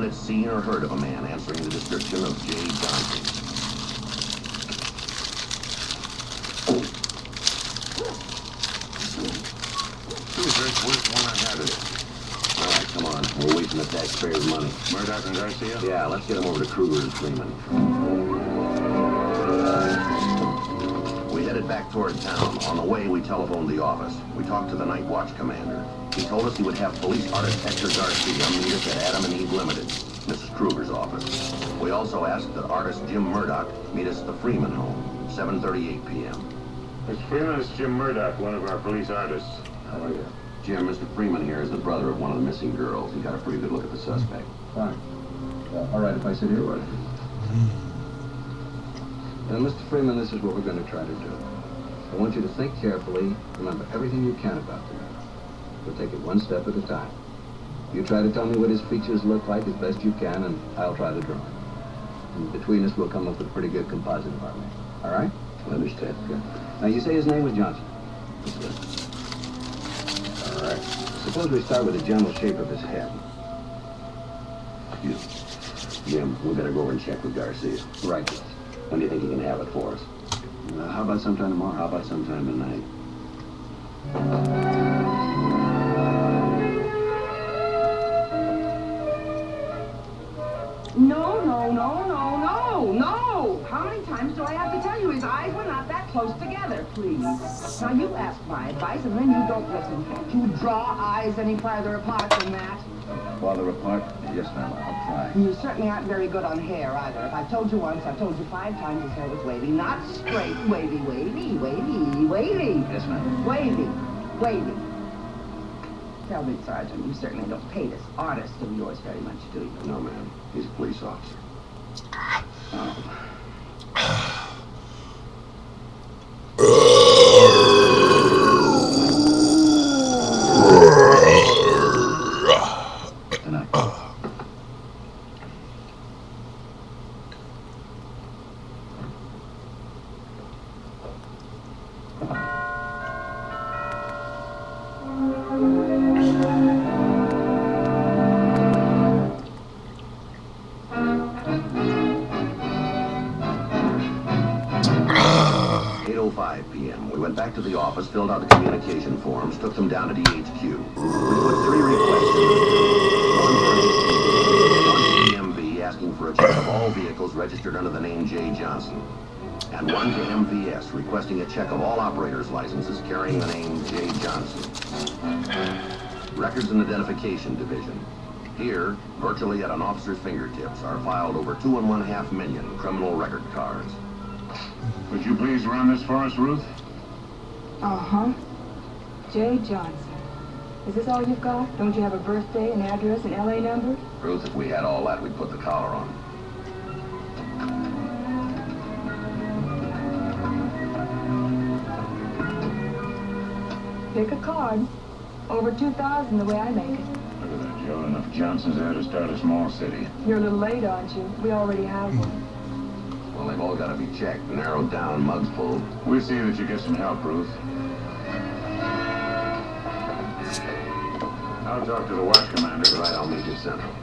had seen or heard of a man answering the description of Jay Johnson. Where's one I had it? All right, come on. We're wasting the taxpayers' money. Murdoch and Garcia? Yeah, let's get them over to Kruger and Freeman. We headed back toward town. On the way, we telephoned the office. We talked to the night watch commander. He told us he would have police artist Hector Garcia meet us at Adam and Eve Limited, Mrs. Kruger's office. We also asked that artist Jim Murdoch meet us at the Freeman home, 7:38 p.m. Mr. Freeman, it's Jim Murdoch, one of our police artists. How are you? Jim, Mr. Freeman here is the brother of one of the missing girls. He got a pretty good look at the suspect. Fine. All right, if I sit here, right? Now, Mr. Freeman, this is what we're going to try to do. I want you to think carefully, remember everything you can about the man. We'll take it one step at a time. You try to tell me what his features look like as best you can, and I'll try to draw him. And between us, we'll come up with a pretty good composite of our man. All right? I understand. Good. Now, you say his name was Johnson. That's good. All right. Suppose we start with the general shape of his head. Jim, we better go over and check with Garcia. Right. When do you think he can have it for us? How about sometime tomorrow? How about sometime tonight? No! How many times do I have to tell you his eyes were not that close together, please? Now, you ask my advice, and then you don't listen. You draw eyes any farther apart than that. Farther apart? Yes, ma'am, I'll try. You certainly aren't very good on hair, either. If I've told you once, I've told you 5 times his hair was wavy. Not straight. Wavy. Yes, ma'am. Wavy. Tell me, Sergeant, you certainly don't pay this artist of yours very much, do you? No, ma'am. He's a police officer. Oh. Tonight. 8:05 p.m. We went back to the office, filled out the communication forms, took them down to DHQ. We put 3 requests in. One to DMV asking for a check of all vehicles registered under the name Jay Johnson. And one to MVS requesting a check of all operators' licenses carrying the name Jay Johnson. Records and Identification Division. Here, virtually at an officer's fingertips, are filed over 2.5 million criminal record cards. Would you please run this for us, Ruth? Uh-huh. Jay Johnson. Is this all you've got? Don't you have a birthday, an address, an LA number? Ruth, if we had all that, we'd put the collar on. Pick a card. Over 2,000 the way I make it. Look at that, Joe. Enough Johnsons there to start a small city. You're a little late, aren't you? We already have one. Well, they've all got to be checked, narrowed down, mugs pulled. We'll see that you get some help, Ruth. I'll talk to the watch commander. Right, I'll meet you at Central.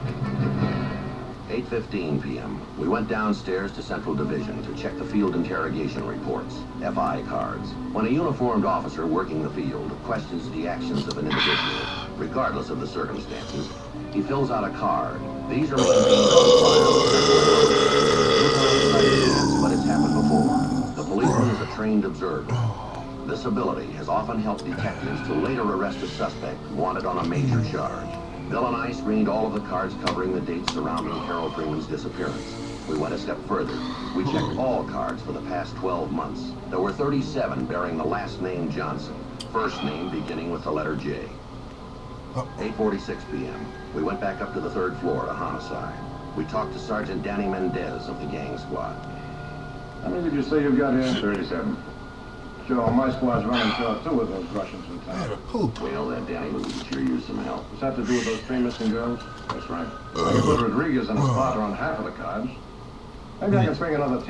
8:15 p.m. We went downstairs to Central Division to check the field interrogation reports, FI cards. When a uniformed officer working the field questions the actions of an individual, regardless of the circumstances, he fills out a card. These are maintained on file. But it's happened before. The policeman is a trained observer. This ability has often helped detectives to later arrest a suspect wanted on a major charge. Bill and I screened all of the cards covering the dates surrounding Harold Freeman's disappearance. We went a step further. We checked all cards for the past 12 months. There were 37 bearing the last name Johnson, first name beginning with the letter J. 8:46 p.m. We went back up to the 3rd floor to homicide. We talked to Sergeant Danny Mendez of the gang squad. How many did you say you got here? 37. Sure, my squad's running short too with those Russians in town. Well, then, Danny, we could sure use some help. Does that have to do with those 3 missing girls? That's right. I can put Rodriguez and a spotter on half of the cards. Maybe I can swing another team.